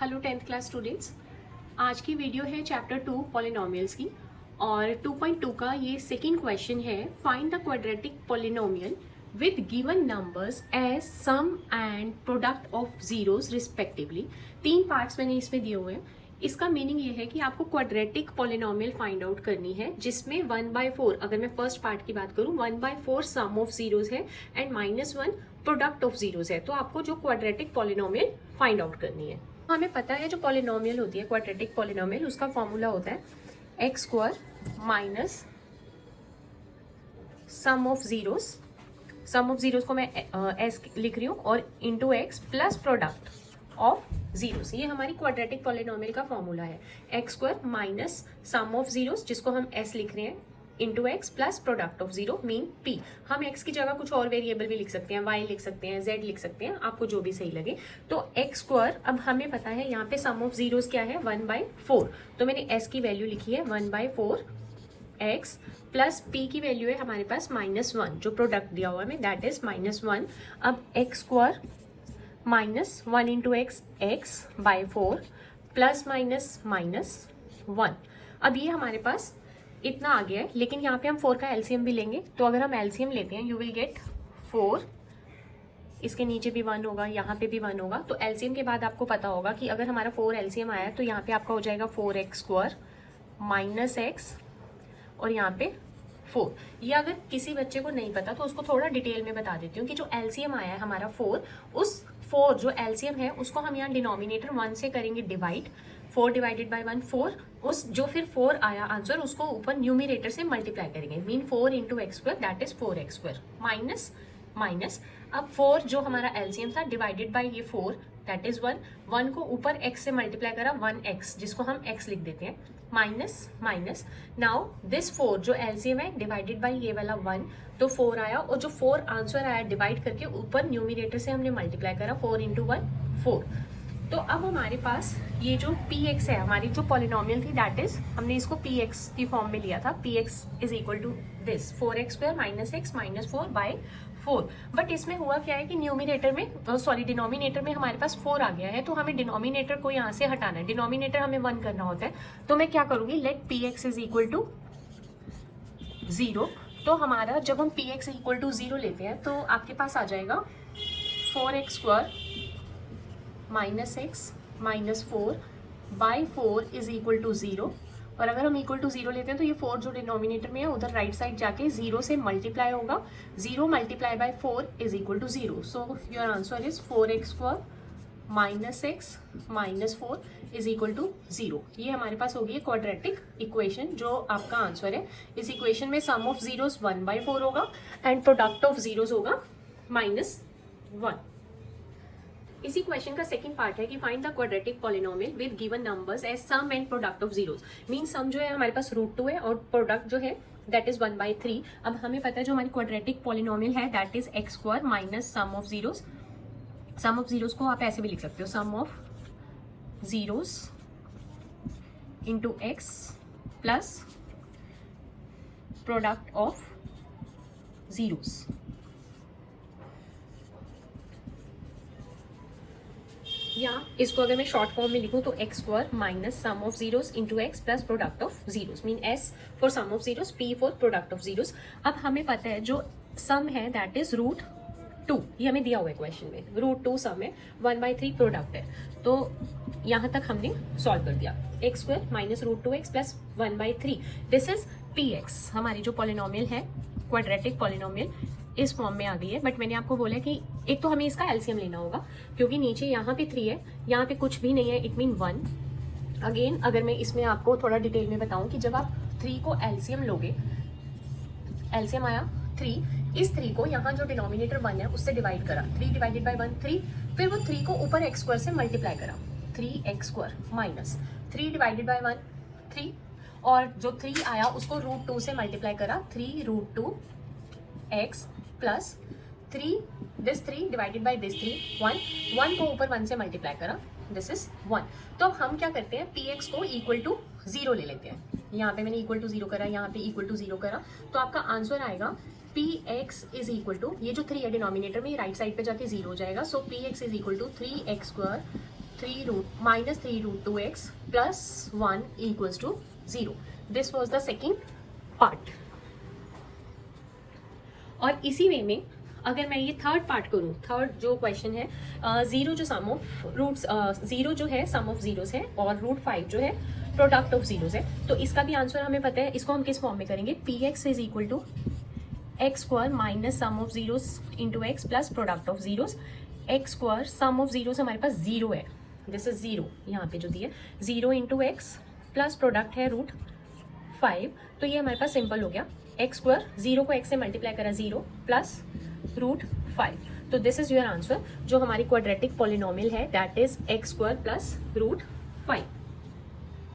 Hello 10th class students. आज की video है चैप्टर 2 पॉलिनोमियल्स की और 2.2 का ये सेकंड क्वेश्चन है। Find the quadratic polynomial with given numbers as sum and product of zeros respectively. 3 parts मैंने इसमें दिए हुए हैं। इसका मीनिंग ये है कि आपको क्वाड्रेटिक पॉलिनोमियल फाइंड आउट करनी है जिसमें 1/4, अगर मैं फर्स्ट पार्ट की बात करूं, 1/4 सम ऑफ जीरोस है एंड -1 प्रोडक्ट ऑफ जीरोस है। तो आपको जो क्वाड्रेटिक पॉलिनोमियल फाइंड आउट करनी है, हमें पता है जो पॉलिनोमियल होती है क्वाड्रेटिक पॉलिनोमियल, उसका फॉर्मूला होता है X square minus sum of zeros. Sum of zeros को मैं एस लिख रही हूँ और into X plus product of zeros. ये हमारी क्वाड्रेटिक पॉलिनोमियल का फॉर्मूला है। X square minus sum of zeros जिसको हम एस लिख रहे हैं into X plus product of zero mean P. हम एक्स की जगह कुछ और वेरिएबल भी लिख सकते हैं, वाई लिख सकते हैं, जेड लिख सकते हैं, आपको जो भी सही लगे। तो एक्स स्क्वायर, अब हमें पता है यहाँ पे सम ऑफ जीरोस क्या है 1/4, तो मैंने एस की वैल्यू लिखी है 1/4 एक्स प्लस पी की वैल्यू है हमारे पास -1, जो प्रोडक्ट दिया हुआ है हमें दैट इज -1। अब X square minus 1 into X, X by 4 plus -1। अब ये हमारे पास इतना आ गया है, लेकिन यहाँ पे हम 4 का एलसीएम भी लेंगे। तो अगर हम एलसीएम लेते हैं यू विल गेट 4, इसके नीचे भी 1 होगा, यहाँ पे भी 1 होगा। तो एलसीएम के बाद आपको पता होगा कि अगर हमारा 4 एलसीएम आया है तो यहाँ पे आपका हो जाएगा 4x स्क्वायर माइनस एक्स और यहाँ पे 4। ये अगर किसी बच्चे को नहीं पता तो उसको थोड़ा डिटेल में बता देती हूँ कि जो एलसीएम आया है हमारा 4, उस 4 जो एलसीएम है उसको हम यहाँ डिनोमिनेटर 1 से करेंगे डिवाइड। 4 डिवाइडेड बाई 1 4, उस जो फिर 4 आया आंसर उसको ऊपर न्यूमिनेटर से मल्टीप्लाई करेंगे, mean 4 into x square that is 4x square minus minus. अब 4 जो हमारा एलसीएम था डिवाइडेड बाई ये 4 दैट इज 1 को ऊपर x से मल्टीप्लाई करा 1x जिसको हम x लिख देते हैं माइनस माइनस। नाउ दिस 4 जो एलसीएम है डिवाइडेड बाई ये वाला 1, तो 4 आया और जो 4 आंसर आया डिवाइड करके ऊपर न्यूमिनेटर से हमने मल्टीप्लाई करा 4 इंटू 1 4। तो अब हमारे पास ये जो px है, हमारी जो पॉलिनोमियल थी दैट इज, हमने इसको px की फॉर्म में लिया था। px is equal to this 4x square minus X minus 4 by 4। But इसमें हुआ क्या है कि न्यूमिनेटर में डिनोमिनेटर में हमारे पास 4 आ गया है, तो हमें डिनोमिनेटर को यहाँ से हटाना है। डिनोमिनेटर हमें 1 करना होता है, तो मैं क्या करूंगी, let px is equal to 0। तो हमारा जब हम px इक्वल टू 0 लेते हैं तो आपके पास आ जाएगा 4x square minus X minus 4 by 4 is equal to 0। और अगर हम इक्वल टू 0 लेते हैं तो ये 4 जो डिनोमिनेटर में है उधर राइट साइड जाके 0 से मल्टीप्लाई होगा। 0 multiply by 4 is equal to 0। So your answer is 4x square minus X minus 4 is equal to 0। ये हमारे पास होगी क्वाड्रेटिक इक्वेशन जो आपका आंसर है। इस इक्वेशन में सम ऑफ जीरोस 1/4 होगा एंड प्रोडक्ट ऑफ जीरोस होगा -1। इसी क्वेश्चन का सेकंड पार्ट है कि find the quadratic polynomial with given numbers as sum and product of zeros. Mean sum जो है हमारे पास √2 है और प्रोडक्ट जो है दैट इज 1/3। अब हमें पता है जो हमारी क्वाड्रेटिक पॉलिनोमियल है that is X square minus sum of zeros. Sum of zeros को आप ऐसे भी लिख सकते हो, sum of zeros into X plus product of zeros. या इसको अगर मैं शॉर्ट फॉर्म में लिखूं तो X square minus sum of zeros into X plus product of zeros, mean S for sum of zeros, P for product of zeros. अब हमें पता है जो सम है दैट इज √2, ये हमें दिया हुआ है क्वेश्चन में, √2 सम है, 1/3 प्रोडक्ट है। तो यहाँ तक हमने सॉल्व कर दिया। X square minus √2x plus 1/3 this is px। हमारी जो पॉलिनोमियल है क्वाड्रेटिक पॉलिनोमियल इस फॉर्म में आ गई है। बट मैंने आपको बोला कि एक तो हमें इसका एलसीएम लेना होगा क्योंकि नीचे यहाँ पे 3 है, यहाँ पे कुछ भी नहीं है, इट मीन 1। अगेन अगर मैं इसमें आपको थोड़ा डिटेल में बताऊं कि जब आप 3 को एलसीएम लोगे, एलसीएम आया 3, इस 3 को यहाँ जो डिनोमिनेटर 1 है उससे डिवाइड करा, 3 डिवाइडेड बाई 1 3, फिर वो 3 को ऊपर एक्स स्क्वायर से मल्टीप्लाई करा 3x square minus 3 divided by 1 3, और जो 3 आया उसको √2 से मल्टीप्लाई करा 3 √2x plus 3 this 3 divided by this 3 1 को ऊपर 1 से मल्टीप्लाई करा दिस इज 1। तो अब हम क्या करते हैं, px को इक्वल टू 0 ले लेते हैं। यहाँ पे मैंने इक्वल टू 0 करा, यहाँ पे इक्वल टू 0 करा, तो आपका आंसर आएगा px इज इक्वल टू, ये जो 3 है डिनोमिनेटर में राइट साइड पे जाके 0 हो जाएगा, so px is equal to 3x square -3√2x plus 1 equals to 0. This was the second part. और इसी वे में अगर मैं ये थर्ड पार्ट करूँ, थर्ड जो क्वेश्चन है, जीरो जो सम ऑफ रूट्स, जीरो जो है सम ऑफ जीरोस है और √5 जो है प्रोडक्ट ऑफ जीरोस है, तो इसका भी आंसर हमें पता है. इसको हम किस फॉर्म में करेंगे, px is equal to X square minus sum of zeros into X plus product of zeros. X square sum of zeros हमारे पास जीरो है, दिस इज जीरो, यहाँ पे जो दिया 0 इंटू एक्स प्लस प्रोडक्ट है √5. तो ये हमारे पास सिंपल हो गया, एक्स स्क्वायर, जीरो को एक्स से मल्टीप्लाई करा 0 प्लस √5. तो दिस इज योर आंसर. जो हमारी क्वाड्रेटिक पॉलिनोमियल है that is X square plus √5.